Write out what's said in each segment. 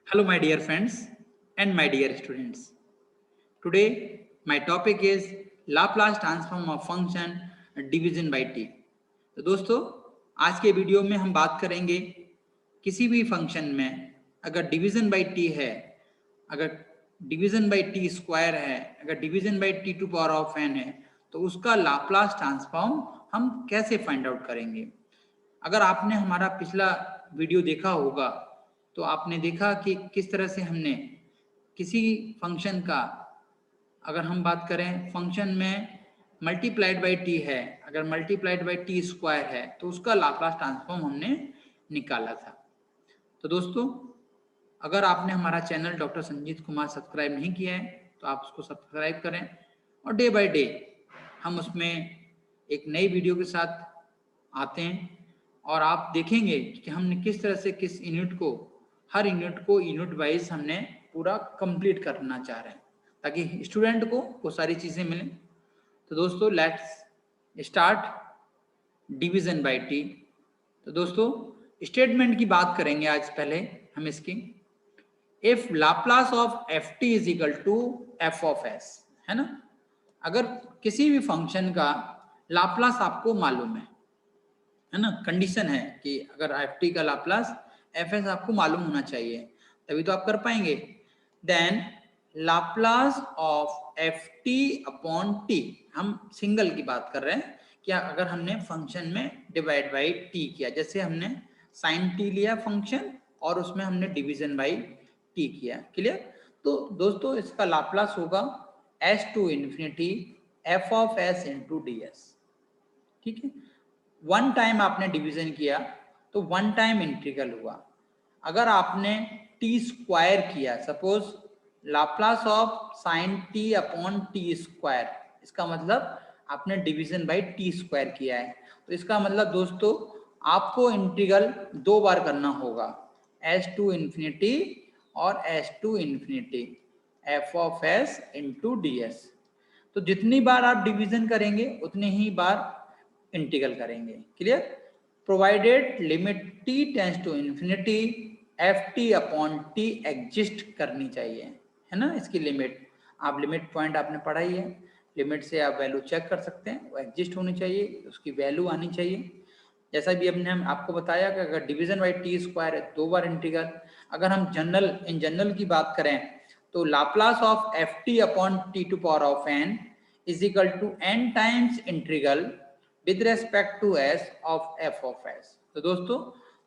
Hello, my dear friends and my dear students. Today, my topic is Laplace transform of function division by t. तो दोस्तों, आज के video में हम बात करेंगे किसी भी फंक्शन में अगर डिवीजन बाई टी है, अगर डिवीजन बाई टी स्क्वायर है, अगर division by t to power of n है, तो उसका लाप्लास ट्रांसफॉर्म हम कैसे फाइंड आउट करेंगे। अगर आपने हमारा पिछला वीडियो देखा होगा तो आपने देखा कि किस तरह से हमने किसी फंक्शन का, अगर हम बात करें फंक्शन में मल्टीप्लाइड बाई टी है, अगर मल्टीप्लाइड बाई टी स्क्वायर है तो उसका लाप्लास ट्रांसफॉर्म हमने निकाला था। तो दोस्तों, अगर आपने हमारा channel doctor Sanjeet Kumar subscribe नहीं किया है तो आप उसको सब्सक्राइब करें और डे बाय डे हम उसमें एक नई वीडियो के साथ आते हैं और आप देखेंगे कि हमने किस तरह से किस यूनिट को, हर यूनिट को यूनिट वाइज हमने पूरा कंप्लीट करना चाह रहे हैं ताकि स्टूडेंट को वो सारी चीज़ें मिलें। तो दोस्तों, let's start division bye T. तो दोस्तों, स्टेटमेंट की बात करेंगे आज पहले हम इसकी। If Laplace of f t is equal to f of s, है ना। अगर किसी भी फंक्शन का लाप्लास आपको मालूम है ना, कंडीशन है कि अगर एफ टी का लाप्लास एफ एस आपको मालूम होना चाहिए तभी तो आप कर पाएंगे। Then Laplace of f t upon t, हम सिंगल की बात कर रहे हैं कि अगर हमने फंक्शन में डिवाइड बाई टी किया, जैसे हमने साइन टी लिया फंक्शन और उसमें हमने डिवीजन बाई टी किया, क्लियर। तो दोस्तों, इसका लाप्लास होगा s to infinity f of s into d s, ठीक है। वन टाइम आपने डिवीजन किया तो वन टाइम इंटीग्रल हुआ। अगर आपने टी स्क्वायर किया, suppose Laplace of sine T upon T square, इसका मतलब आपने डिवीजन बाई टी स्क्वायर किया है। तो इसका मतलब दोस्तों, आपको इंटीग्रल दो बार करना होगा, एस टू इन्फिनिटी और s to infinity f of s into d s. तो जितनी बार आप डिवीजन करेंगे उतनी ही बार इंटीग्रल करेंगे, clear. Provided limit t tends to infinity f t upon t exist करनी चाहिए, है ना। इसकी लिमिट, आप लिमिट पॉइंट आपने पढ़ा ही है, लिमिट से आप वैल्यू चेक कर सकते हैं, वो एग्जिस्ट होनी चाहिए, उसकी वैल्यू आनी चाहिए। जैसा भी हमने आपको बताया कि अगर डिवीजन बाई टी स्क्वायर है दो बार इंटीग्रल। अगर हम जनरल की बात करें तो Laplace of f t upon t to power of n is equal to n times integral with respect to s of f of s. तो दोस्तों,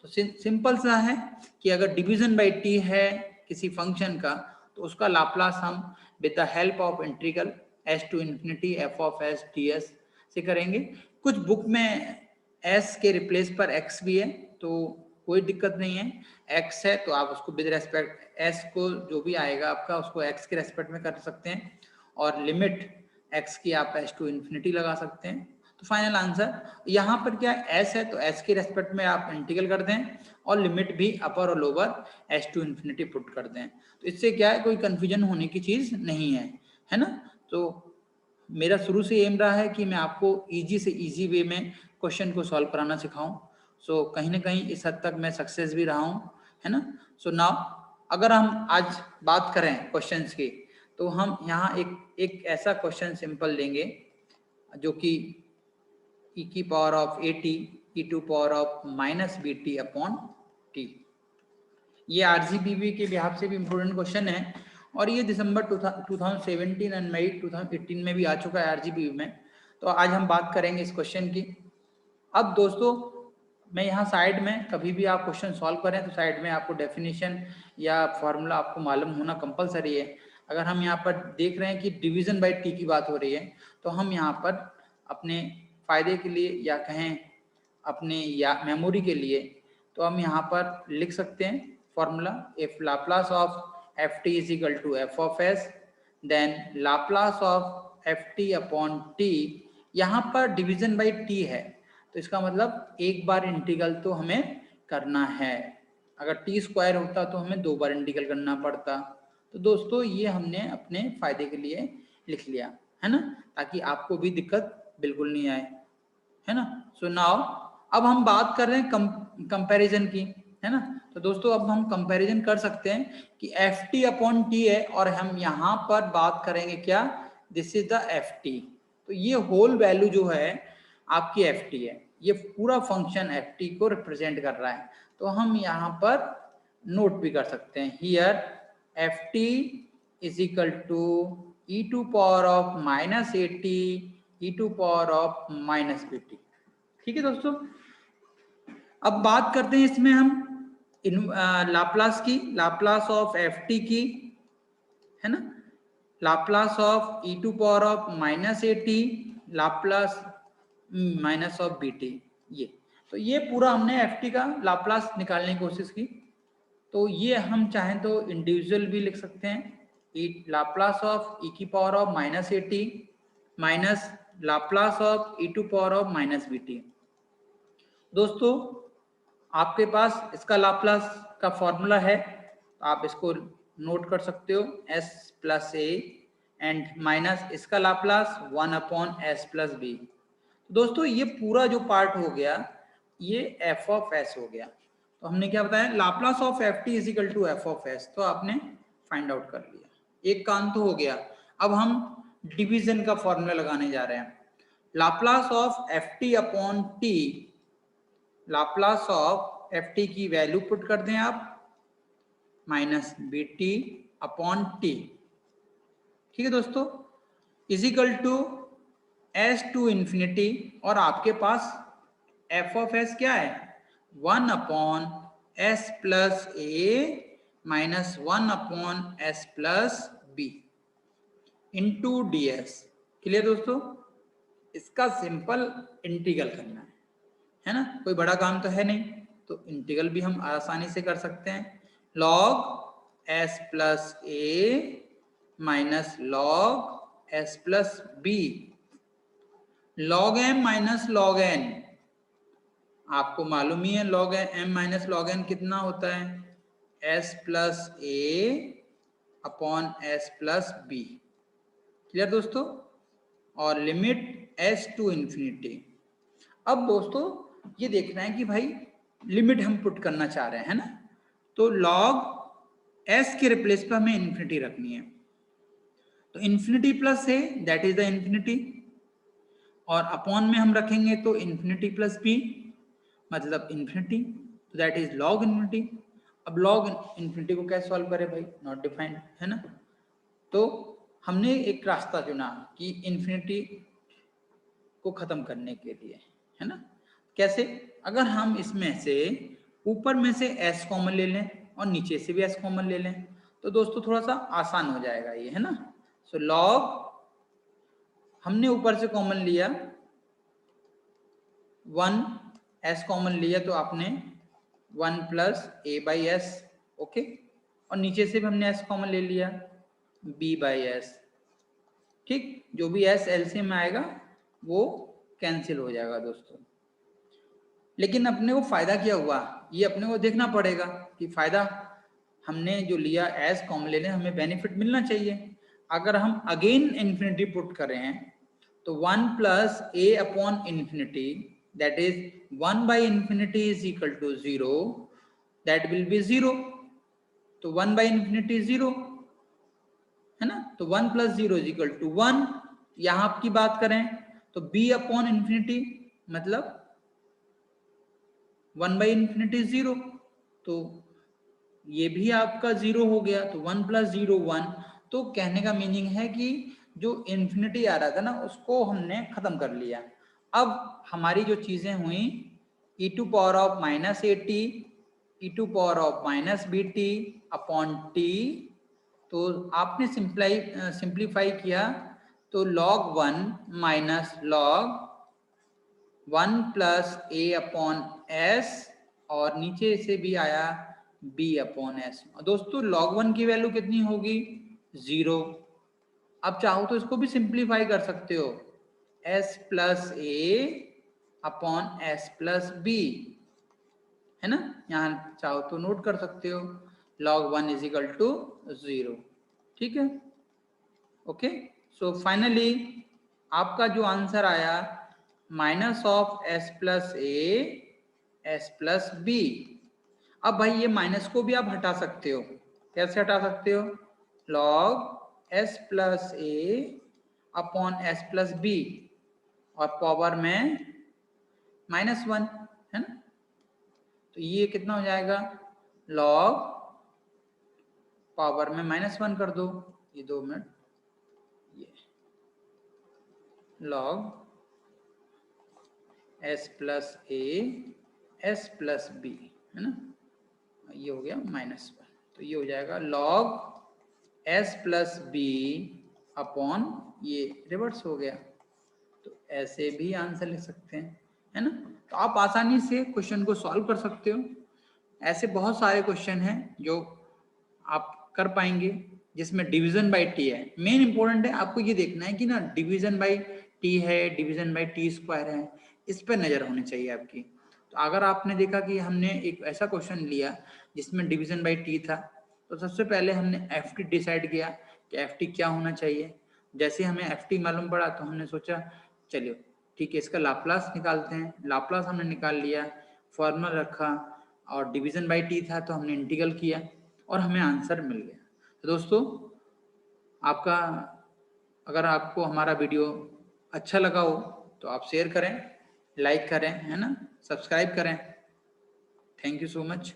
तो सिंपल सा है कि अगर डिवीजन बाई टी है किसी फंक्शन का तो उसका लाप्लास हम with the help of integral s to infinity f of s d s से करेंगे। कुछ बुक में एस के रिप्लेस पर एक्स भी है तो कोई दिक्कत नहीं है, एक्स है तो आप उसको विद रेस्पेक्ट एस को जो भी आएगा आपका उसको एक्स के रेस्पेक्ट में कर सकते हैं और लिमिट एक्स की आप एस टू इन्फिनिटी लगा सकते हैं। तो फाइनल आंसर यहाँ पर क्या एस है तो एस के रेस्पेक्ट में आप इंटीग्रल कर दें और लिमिट भी अपर और lower s to infinity put कर दें। तो इससे क्या है, कोई कंफ्यूजन होने की चीज़ नहीं है ना। तो मेरा शुरू से एम रहा है कि मैं आपको इजी से इजी वे में क्वेश्चन को सॉल्व कराना सिखाऊं। सो कहीं ना कहीं इस हद तक मैं सक्सेस भी रहा हूं, है ना। सो नाउ अगर हम आज बात करें क्वेश्चंस की तो हम यहाँ एक ऐसा क्वेश्चन सिंपल लेंगे जो कि ई की power of a t e to power of minus b t upon t. ये आरजीबीवी के बिहाफ से भी इम्पोर्टेंट क्वेश्चन है और ये दिसंबर 2017 एंड मई 2018 में भी आ चुका है आरजीबीवी में। तो आज हम बात करेंगे इस क्वेश्चन की। अब दोस्तों, मैं यहाँ साइड में कभी भी आप क्वेश्चन सॉल्व करें तो साइड में आपको डेफिनेशन या फॉर्मूला आपको मालूम होना कंपलसरी है। अगर हम यहाँ पर देख रहे हैं कि डिवीजन बाय टी की बात हो रही है तो हम यहाँ पर अपने फायदे के लिए या कहें अपने या मेमोरी के लिए तो हम यहाँ पर लिख सकते हैं formula, if Laplace of f t is equal to f of s then Laplace of f t upon t. यहाँ पर डिवीजन बाई टी है तो इसका मतलब एक बार इंटीग्रल तो हमें करना है, अगर टी स्क्वायर होता तो हमें दो बार इंटीग्रल करना पड़ता। तो दोस्तों, ये हमने अपने फायदे के लिए लिख लिया, है ना, ताकि आपको भी दिक्कत बिल्कुल नहीं आए, है ना। सो नाउ अब हम बात कर रहे हैं कंपैरिजन की। है ना। तो दोस्तों अब हम कंपैरिजन कर सकते हैं कि एफ टी अपॉन टी है और हम यहाँ पर बात करेंगे क्या, this is the F T. तो ये होल वैल्यू जो है आपकी एफ टी है, ये पूरा फंक्शन एफ टी को रिप्रेजेंट कर रहा है। तो हम यहाँ पर नोट भी कर सकते हैं, here f t is equal to e to power of minus a t e to power of minus b t. ठीक है दोस्तों, अब बात करते हैं इसमें हम लाप्लास की, लाप्लास ऑफ एफ टी की, है ना, Laplace of e to power of minus a t, Laplace minus of b t. ये तो ये पूरा हमने एफ टी का लाप्लास निकालने की कोशिश की। तो ये हम चाहें तो इंडिविजुअल भी लिख सकते हैं, ई लाप्लास ऑफ ई की power of minus a t minus Laplace of e to power of minus b t. दोस्तों आपके पास इसका लाप्लास का फॉर्मूला है, तो आप इसको नोट कर सकते हो, s plus a and minus इसका Laplace 1 upon s plus b. दोस्तों ये पूरा जो पार्ट हो गया ये f ऑफ s हो गया। तो हमने क्या बताया, Laplace of f t is equal to f of s, तो आपने फाइंड आउट कर लिया, एक काम तो हो गया। अब हम डिवीजन का फॉर्मूला लगाने जा रहे हैं, Laplace of f t upon t, Laplace of f t की वैल्यू पुट कर दें आप, minus b t upon t. ठीक है दोस्तों, is equal to s to infinity, और आपके पास एफ ऑफ एस क्या है, 1 upon s plus a minus 1 upon s plus b into d s. Clear दोस्तों, इसका सिंपल इंटीग्रल करना है ना, कोई बड़ा काम तो है नहीं, तो इंटीग्रल भी हम आसानी से कर सकते हैं, log s plus a minus log s plus b, log m minus log n, आपको मालूम ही है log m minus log n कितना होता है, s plus a upon s plus b. Clear दोस्तों, और लिमिट एस टू इंफिनिटी। अब दोस्तों ये देखना है कि भाई लिमिट हम पुट करना चाह रहे हैं ना, तो लॉग एस के रिप्लेस पे हमें इंफिनिटी रखनी है, तो infinity plus A that is the infinity, और अपॉन में हम रखेंगे तो इंफिनिटी प्लस बी मतलब इंफिनिटी, तो दैट इज लॉग इंफिनिटी। अब लॉग इंफिनिटी को कैसे सॉल्व करें भाई, नॉट डिफाइंड है ना, तो हमने एक रास्ता चुना कि इंफिनिटी को खत्म करने के लिए, है ना। कैसे, अगर हम इसमें से ऊपर में से s कॉमन ले लें और नीचे से भी s कॉमन ले लें, तो दोस्तों थोड़ा सा आसान हो जाएगा ये, है ना। सो लॉग हमने ऊपर से कॉमन लिया 1, s कॉमन लिया तो आपने 1 plus A by S, okay, और नीचे से भी हमने s कॉमन ले लिया b बाई एस। ठीक, जो भी s एलसीएम में आएगा वो कैंसिल हो जाएगा दोस्तों। लेकिन अपने को फायदा क्या हुआ, ये अपने को देखना पड़ेगा कि फायदा हमने जो लिया एस कॉमन ले लें, हमें बेनिफिट मिलना चाहिए। अगर हम अगेन इंफिनिटी पुट करें तो 1 plus a upon infinity that is 1 by infinity is equal to 0, that will be 0, तो 1 बाई इंफिनिटी 0 है ना, तो 1 प्लस 0 इज इक्वल टू 1। यहां आपकी बात करें तो b अपॉन इंफिनिटी मतलब 1 बाई इंफिनिटी 0, तो ये भी आपका 0 हो गया, तो 1 प्लस 0 1। तो कहने का मीनिंग है कि जो इंफिनिटी आ रहा था ना उसको हमने खत्म कर लिया। अब हमारी जो चीजें हुई e to power of minus a t e to power of minus b t upon t, तो आपने सिंप्लीफाई किया तो log 1 minus log 1 plus a upon s, और नीचे से भी आया b अपॉन एस। दोस्तों log 1 की वैल्यू कितनी होगी, 0। अब चाहो तो इसको भी सिंप्लीफाई कर सकते हो, s plus a upon s plus b, है ना, यहाँ चाहो तो नोट कर सकते हो log 1 इज इक्वल टू 0। ठीक है, ओके। सो फाइनली आपका जो आंसर आया minus of s plus a s plus b. अब भाई ये माइनस को भी आप हटा सकते हो। कैसे हटा सकते हो? Log s plus a upon s plus B और पावर में -1, है ना। तो ये कितना हो जाएगा? लॉग पावर में -1 कर दो, ये 2 मिनट, ये log s plus a s plus b, है ना, ये हो गया -1। तो ये हो जाएगा log s plus b upon ये रिवर्स हो गया। तो ऐसे भी आंसर लिख सकते हैं, है ना। तो आप आसानी से क्वेश्चन को सॉल्व कर सकते हो। ऐसे बहुत सारे क्वेश्चन हैं जो आप कर पाएंगे जिसमें डिवीजन बाय टी है। मेन इंपॉर्टेंट है आपको ये देखना है कि ना डिवीजन बाय टी है, डिवीजन बाय टी स्क्वायर है, इस पर नजर होनी चाहिए आपकी। तो अगर आपने देखा कि हमने एक ऐसा क्वेश्चन लिया जिसमें डिवीजन बाय टी था, तो सबसे पहले हमने एफ टी डिसाइड किया कि एफ टी क्या होना चाहिए। जैसे हमें एफ टी मालूम पड़ा तो हमने सोचा चलिए ठीक है, इसका लाप्लास निकालते हैं। लाप्लास हमने निकाल लिया, फॉर्मूला रखा, और डिवीजन बाय टी था तो हमने इंटीग्रल किया और हमें आंसर मिल गया। तो दोस्तों, आपका अगर आपको हमारा वीडियो अच्छा लगा हो तो आप शेयर करें, लाइक करें, है ना, सब्सक्राइब करें। Thank you so much.